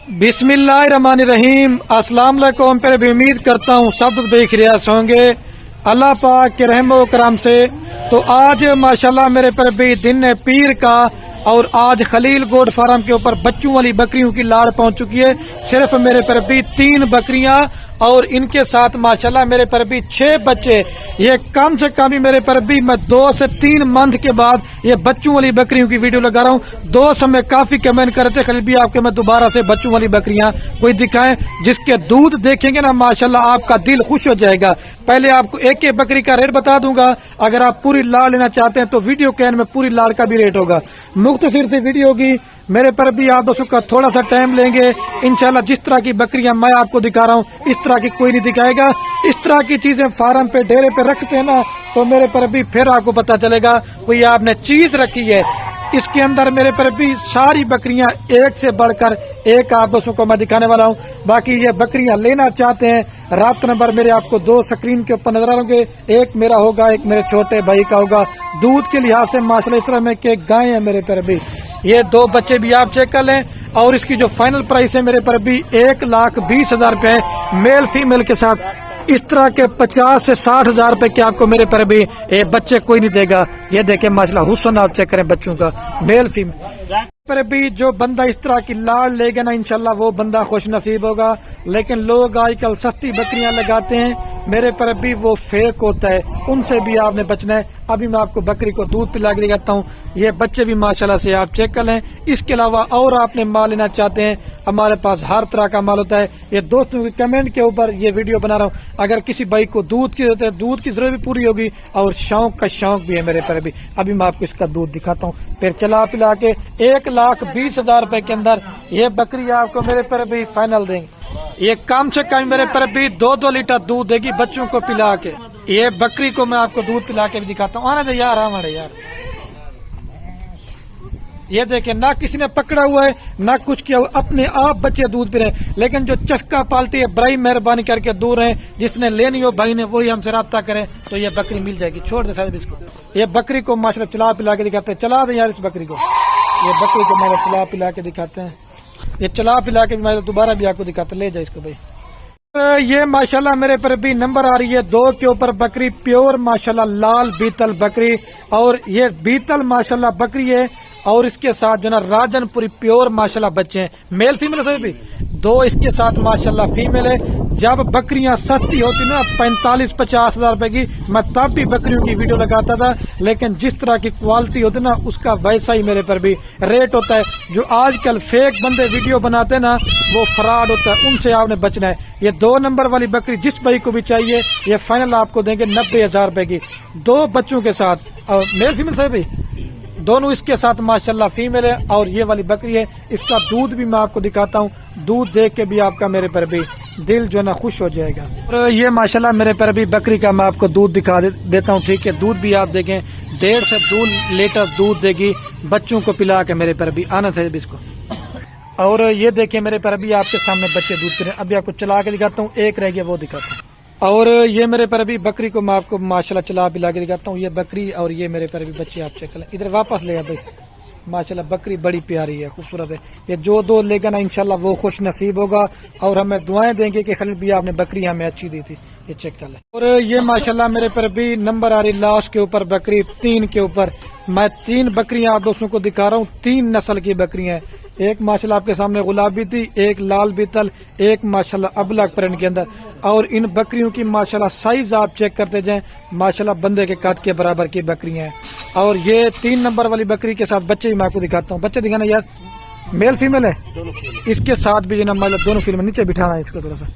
बिस्मिल्लाहिर्रहमानिर्रहीम। अस्सलाम वालेकुम। पर भी उम्मीद करता हूँ सब देख रहे होंगे अल्लाह पाक के रहमो करम से। तो आज माशाल्लाह मेरे पर भी दिन है पीर का, और आज खलील गोड फार्म के ऊपर बच्चों वाली बकरियों की लाड़ पहुंच चुकी है। सिर्फ मेरे पर भी 3 बकरियां और इनके साथ माशाल्लाह मेरे पर भी 6 बच्चे। ये कम से कम ही मेरे पर भी मैं 2 से 3 मंथ के बाद ये बच्चों वाली बकरियों की वीडियो लगा रहा हूँ। दोस्त हमें काफी कमेंट करते खलील भी आपके मैं दोबारा से बच्चों वाली बकरियां कोई दिखाएं जिसके दूध देखेंगे ना माशाल्लाह आपका दिल खुश हो जाएगा। पहले आपको एक एक बकरी का रेट बता दूंगा। अगर आप पूरी लाड़ लेना चाहते हैं तो वीडियो के एंड में पूरी लाड़ का भी रेट होगा। मुख्तसर सी वीडियो होगी, मेरे पर भी आप दोस्तों का थोड़ा सा टाइम लेंगे। इंशाल्लाह जिस तरह की बकरियां मैं आपको दिखा रहा हूँ इस तरह की कोई नहीं दिखाएगा। इस तरह की चीजें फार्म पे डेरे पे रखते हैं ना तो मेरे पर भी फिर आपको पता चलेगा कोई आपने चीज रखी है। इसके अंदर मेरे पर भी सारी बकरियां एक से बढ़कर एक आप दोस्तों को मैं दिखाने वाला हूं। बाकी ये बकरियां लेना चाहते हैं राब्ता नंबर मेरे आपको 2 स्क्रीन के ऊपर नजर आ रहे होंगे। एक मेरा होगा, एक मेरे छोटे भाई का होगा। दूध के लिहाज से माशाल्लाह इस तरह में के गाय है मेरे पर भी। ये 2 बच्चे भी आप चेक कर लें। और इसकी जो फाइनल प्राइस है मेरे पर भी 1,20,000 रुपए मेल फीमेल के साथ। इस तरह के 50 से 60,000 रुपए के आपको मेरे पर भी बच्चे कोई नहीं देगा। ये देखें माशाल्लाह हुस्न आप चेक करें बच्चों का मेल फीमेल पर भी। जो बंदा इस तरह की लाड़ लेगा ना इंशाल्लाह वो बंदा खुश नसीब होगा। लेकिन लोग आजकल सस्ती बकरियां लगाते हैं मेरे पर भी, वो फेक होता है, उनसे भी आपने बचना है। अभी मैं आपको बकरी को दूध पिला के दिखाता हूँ। ये बच्चे भी माशाल्लाह से आप चेक कर लें। इसके अलावा और आपने माल लेना चाहते हैं हमारे पास हर तरह का माल होता है। ये दोस्तों के कमेंट के ऊपर ये वीडियो बना रहा हूँ। अगर किसी भाई को दूध की जरूरत है, दूध की जरूरत भी पूरी होगी और शौक का शौक भी है मेरे पर भी। अभी मैं आपको इसका दूध दिखाता हूँ। फिर चला पिला के 1,20,000 रुपए के अंदर ये बकरी आपको मेरे पर भी फाइनल देंगे। ये कम से कम मेरे पर भी 2-2 लीटर दूध देगी बच्चों को पिला के। ये बकरी को मैं आपको दूध पिला के भी दिखाता हूँ। आने दे यार, हमारे यार। ये देखें ना किसी ने पकड़ा हुआ है ना कुछ किया हुआ, अपने आप बच्चे दूध पी रहे हैं। लेकिन जो चस्का पाल्टी है बड़ी मेहरबानी करके दूर है, जिसने लेनी हो भाई ने वही हमसे राब्ता करे तो ये बकरी मिल जाएगी। छोड़ दे साहब इसको। ये बकरी को माशाल्लाह चला पिला के दिखाते हैं। चला दे यार इस बकरी को। ये बकरी को मैं चला पिला के दिखाते हैं। ये चला पिला के मैं दोबारा भी आपको दिखाते। ले जाए इसको भाई। ये माशाल्लाह मेरे पर भी नंबर आ रही है 2 के ऊपर बकरी प्योर माशाल्लाह लाल बीतल बकरी। और ये बीतल माशाल्लाह बकरी है और इसके साथ जो ना राजनपुरी प्योर माशाल्लाह बच्चे हैं। मेल फीमेल से भी 2 इसके साथ माशाल्लाह फीमेल है। जब बकरियां सस्ती होती ना 45-50 हजार रुपए की, मैं तब भी बकरियों की वीडियो लगाता था। लेकिन जिस तरह की क्वालिटी होती ना उसका वैसा ही मेरे पर भी रेट होता है। जो आजकल फेक बंदे वीडियो बनाते हैं ना वो फ्रॉड होता है, उनसे आपने बचना है। ये 2 नंबर वाली बकरी जिस भाई को भी चाहिए ये फाइनल आपको देंगे 90,000 रुपए की, 2 बच्चों के साथ। और मेल फीमेल से भी दोनों इसके साथ माशाल्लाह फीमेल है। और ये वाली बकरी है, इसका दूध भी मैं आपको दिखाता हूँ। दूध देख के भी आपका मेरे पर भी दिल जो है ना खुश हो जाएगा। और ये माशाल्लाह मेरे पर भी बकरी का मैं आपको दूध दिखा देता हूँ। ठीक है, दूध भी आप देखें 1.5 से 2 लीटर दूध देगी बच्चों को पिला के मेरे पर भी। आना चाहिए इसको। और ये देखें मेरे पर भी आपके सामने बच्चे दूध पी रहे हैं। अभी आपको चला के दिखाता हूँ, एक रह गया वो दिखाता हूँ। और ये मेरे पर भी बकरी को मैं आपको माशाल्लाह चला पिला के दिखाता हूँ। ये बकरी और ये मेरे पर भी बच्चे आप चेक करें। इधर वापस ले भाई। माशाल्लाह बकरी बड़ी प्यारी है, खूबसूरत है। ये जो 2 लेगा ना इंशाल्लाह वो खुश नसीब होगा और हमें दुआएं देंगे कि खलील भी आपने बकरी हमें अच्छी दी थी। ये चेक कर ले। और ये माशाल्लाह मेरे पर भी नंबर आ रही लास्ट के ऊपर बकरी 3 के ऊपर। मैं 3 बकरियां आप दोस्तों को दिखा रहा हूँ। 3 नस्ल की बकरियां हैं। एक माशाल्लाह आपके सामने गुलाबी थी, एक लाल बीतल, एक माशाल्लाह अबलग प्रिंट के अंदर। और इन बकरियों की माशाल्लाह साइज आप चेक करते जाएं, माशाल्लाह बंदे के कद के बराबर की बकरियां हैं। और ये 3 नंबर वाली बकरी के साथ बच्चे भी मैं आपको दिखाता हूँ। बच्चे दिखाना यार, मेल फीमेल है इसके साथ भी जो ना मतलब दोनों फीमेल। नीचे बिठाना है इसको थोड़ा सा।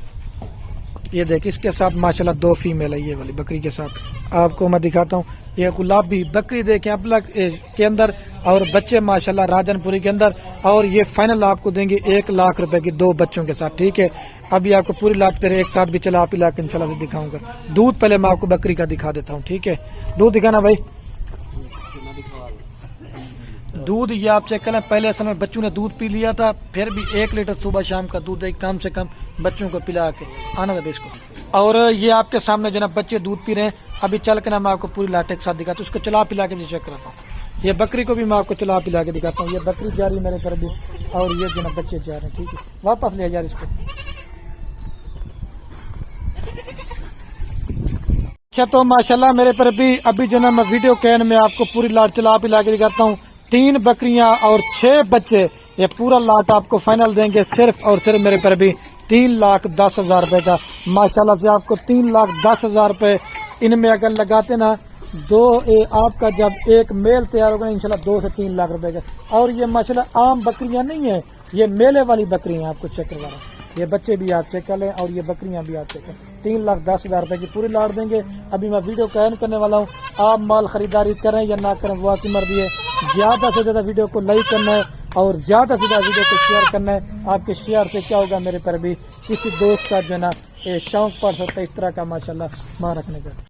ये देख इसके साथ माशाल्लाह 2 फीमेल है ये वाली बकरी के साथ। आपको मैं दिखाता हूँ। ये गुलाबी बकरी देखें अबलग के अंदर और बच्चे माशाल्लाह राजनपुरी के अंदर। और ये फाइनल आपको देंगे 1,00,000 रुपए की 2 बच्चों के साथ। ठीक है, अभी आपको पूरी लाट तेरे एक साथ भी चला पिला के इंशाल्लाह से दिखाऊंगा। दूध पहले मैं आपको बकरी का दिखा देता हूँ। ठीक है, दूध दिखाना भाई। दूध ये आप चेक करें, पहले समय बच्चों ने दूध पी लिया था, फिर भी 1 लीटर सुबह शाम का दूध एक कम से कम बच्चों को पिला के आना था इसको। और ये आपके सामने जो ना बच्चे दूध पी रहे हैं। अभी चल के ना मैं आपको पूरी लाट एक साथ दिखाता हूँ। उसको चला पिला के चेक कराता हूँ। یہ بکری کو بھی میں آپ کو چلا پلا کے دکھاتا ہوں. یہ بکری جا رہی ہے میرے پر بھی اور یہ جو نا بچے جا رہے ہیں. ٹھیک ہے واپس لے جا رہے اس کو. اچھا تو ماشاءاللہ میرے پر بھی ابھی جو نا میں ویڈیو کین میں آپ کو پوری لاٹ چلا پلا کے دکھاتا ہوں. 3 بکریاں اور 6 بچے. یہ پورا لاٹ آپ کو فائنل دیں گے صرف اور صرف میرے پر بھی 3,10,000 روپے کا. ماشاءاللہ سے آپ کو 3,10,000 روپے ان میں اگر لگاتے نا آپ کا جب ایک میل تیار ہوگا انشاءاللہ 2 سے 3 لاکھ روپے کا. اور یہ ماشاءاللہ عام بکریاں نہیں ہیں, یہ میلے والی بکریاں آپ کو چیک کروا رہا ہوں. یہ بچے بھی آپ چیک کر لیں اور یہ بکریاں بھی آپ چیک کریں. 3,10,000 روپے کی پوری لاٹ دیں گے. ابھی میں ویڈیو کا اینڈ کرنے والا ہوں. آپ مال خریداری کریں یا نہ کریں وہ آپ کی مرضی ہے. زیادہ سے زیادہ ویڈیو کو لائک کرنا ہے اور زیادہ سے زیادہ ویڈیو کو شیئر کرنا ہے. آپ کے شیئر سے کیا ہوگا میرے پر بھی کسی دوست کا جو ہے نا شوق پڑ سکتا ہے اس طرح کا ماشاءاللہ ماں رکھنے کا.